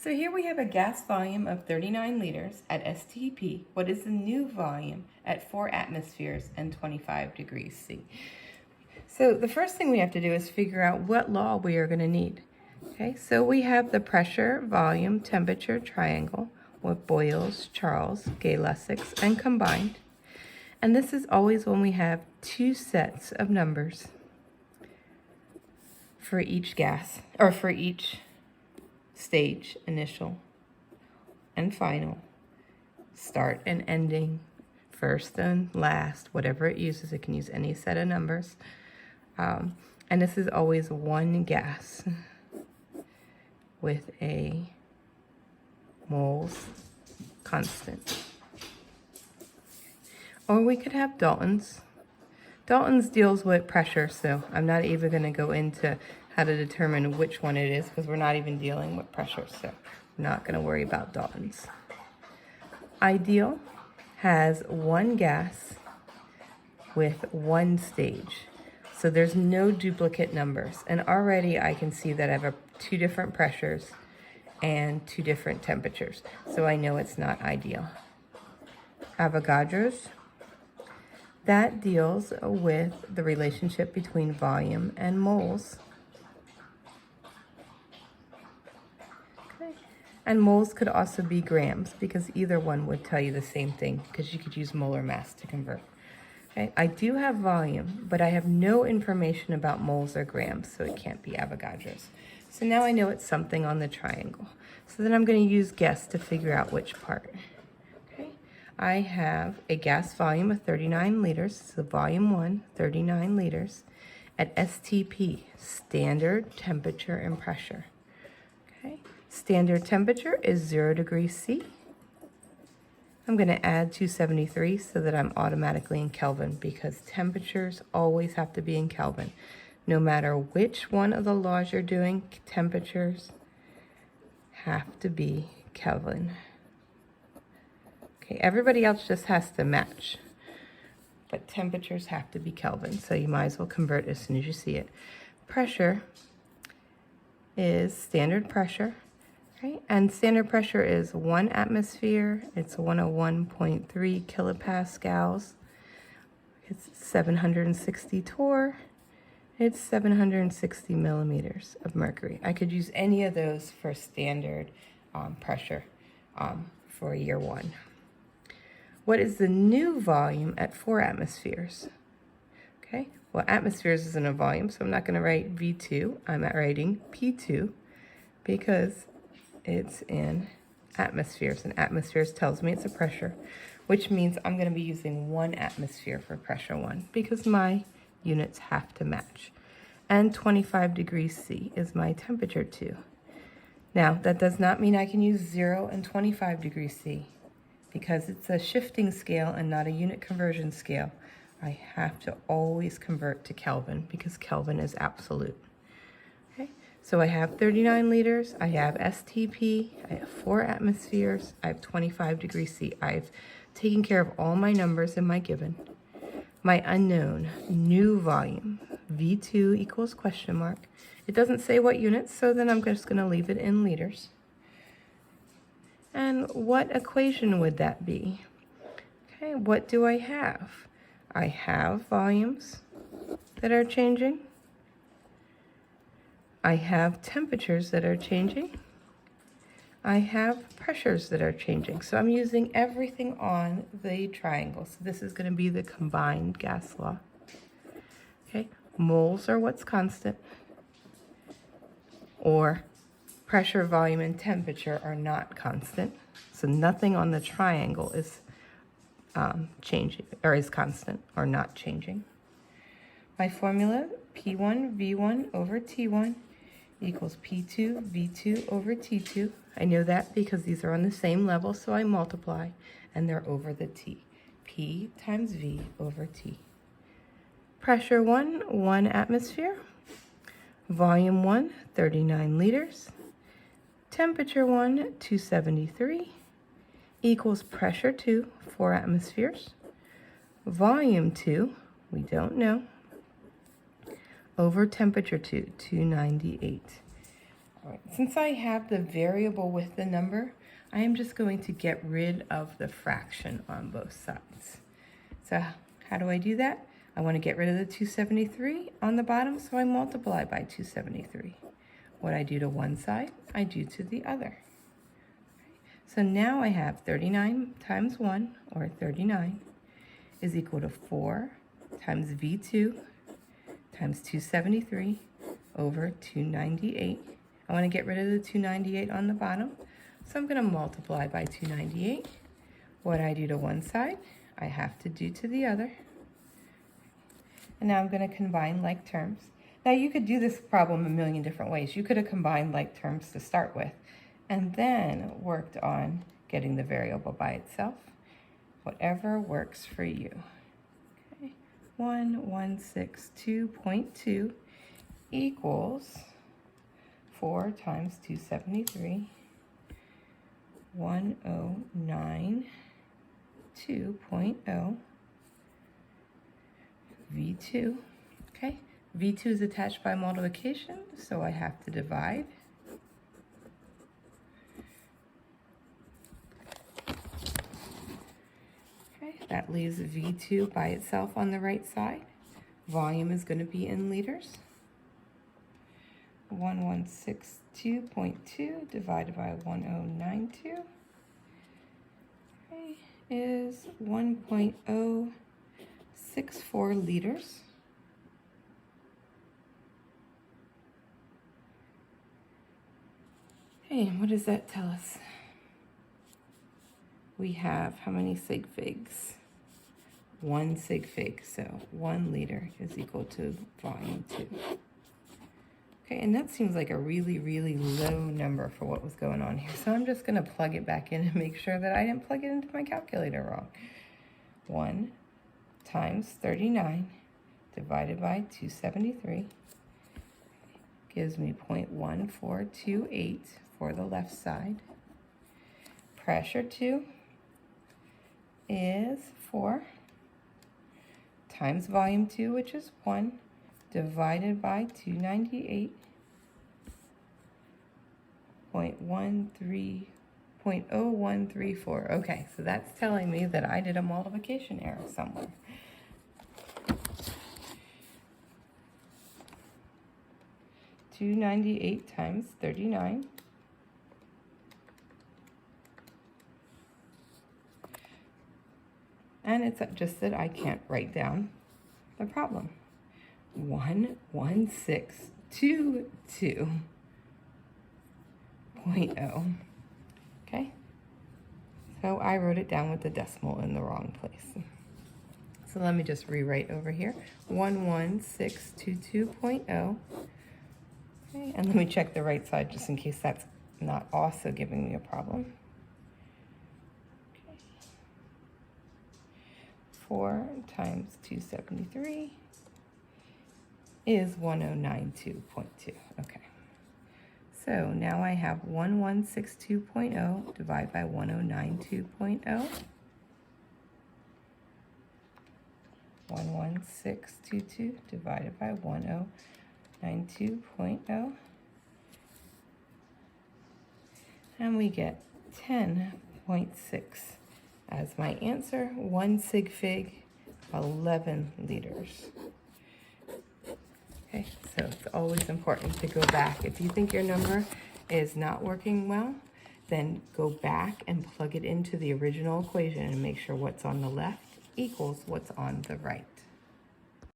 So here we have a gas volume of 39 liters at STP. What is the new volume at 4 atmospheres and 25 degrees C? So the first thing we have to do is figure out what law we are going to need. Okay, so we have the pressure, volume, temperature triangle with Boyle's, Charles, Gay-Lussac's, and combined. And this is always when we have two sets of numbers for each gas, or for each stage, initial and final, start and ending, first and last, whatever it uses. It can use any set of numbers. And this is always one gas with a moles constant. Or we could have Dalton's. Dalton's deals with pressure, so I'm not even going to go into how to determine which one it is because we're not even dealing with pressure, so we're not going to worry about Dalton's. Ideal has one gas with one stage, so there's no duplicate numbers. And already I can see that I have two different pressures and two different temperatures, so I know it's not ideal. Avogadro's, that deals with the relationship between volume and moles. Okay. And moles could also be grams because either one would tell you the same thing because you could use molar mass to convert. Okay. I do have volume, but I have no information about moles or grams, so it can't be Avogadro's. So now I know it's something on the triangle. So then I'm going to use guess to figure out which part. I have a gas volume of 39 liters, so volume 1, 39 liters, at STP, standard temperature and pressure. Okay, standard temperature is 0 degrees C. I'm going to add 273 so that I'm automatically in Kelvin because temperatures always have to be in Kelvin. No matter which one of the laws you're doing, temperatures have to be Kelvin. Okay, everybody else just has to match, but temperatures have to be Kelvin, so you might as well convert as soon as you see it. Pressure is standard pressure, right? And standard pressure is 1 atmosphere. It's 101.3 kilopascals. It's 760 torr. It's 760 millimeters of mercury. I could use any of those for standard pressure for year 1. What is the new volume at 4 atmospheres? Okay, well, atmospheres isn't a volume, so I'm not going to write V2. I'm writing P2 because it's in atmospheres, and atmospheres tells me it's a pressure, which means I'm going to be using 1 atmosphere for pressure 1 because my units have to match. And 25 degrees C is my temperature 2. Now, that does not mean I can use 0 and 25 degrees C. Because it's a shifting scale and not a unit conversion scale, I have to always convert to Kelvin because Kelvin is absolute. Okay, so I have 39 liters, I have STP, I have 4 atmospheres, I have 25 degrees C. I've taken care of all my numbers in my given. My unknown, new volume, V2 equals question mark. It doesn't say what units, so then I'm just going to leave it in liters. And what equation would that be? Okay, what do I have? I have volumes that are changing. I have temperatures that are changing. I have pressures that are changing. So I'm using everything on the triangle. So this is going to be the combined gas law. Okay, moles are what's constant, or pressure, volume, and temperature are not constant, so nothing on the triangle is changing, or is constant, or not changing. My formula, P1 V1 over T1 equals P2 V2 over T2. I know that because these are on the same level, so I multiply, and they're over the T. P times V over T. Pressure 1, 1 atmosphere. Volume 1, 39 liters. Temperature 1, 273, equals pressure 2, 4 atmospheres. Volume 2, we don't know, over temperature 2, 298. All right, since I have the variable with the number, I am just going to get rid of the fraction on both sides. So how do I do that? I want to get rid of the 273 on the bottom, so I multiply by 273. What I do to one side, I do to the other. So now I have 39 times 1, or 39, is equal to 4 times V2 times 273 over 298. I want to get rid of the 298 on the bottom, so I'm going to multiply by 298. What I do to one side, I have to do to the other. And now I'm going to combine like terms. Now you could do this problem a million different ways. You could have combined like terms to start with, and then worked on getting the variable by itself. Whatever works for you. Okay. 1162.2 equals 4 times 273, 1092.0 V2. Okay, V2 is attached by multiplication, so I have to divide. Okay, that leaves V2 by itself on the right side. Volume is going to be in liters. 1162.2 divided by 1092 is 1.064 liters. Hey, what does that tell us? We have how many sig figs? 1 sig fig, so 1 liter is equal to volume 2. Okay, and that seems like a really, really low number for what was going on here. So I'm just going to plug it back in and make sure that I didn't plug it into my calculator wrong. 1 times 39 divided by 273 gives me 0.1428 for the left side. Pressure 2 is 4 times volume 2, which is 1, divided by 298, 0.0134. Okay, so that's telling me that I did a multiplication error somewhere. $298 times 39 and it's just that I can't write down the problem. 11622.0. Okay, so I wrote it down with the decimal in the wrong place. So let me just rewrite over here. 11622.0. Okay, and let me check the right side just in case that's not also giving me a problem. 4 times 273 is 1092.2. Okay. So now I have 1162.0 divided by 1092.0. 11622 divided by 1092.0. And we get 10.6 as my answer. 1 sig fig, 11 liters. Okay, so it's always important to go back. If you think your number is not working well, then go back and plug it into the original equation and make sure what's on the left equals what's on the right.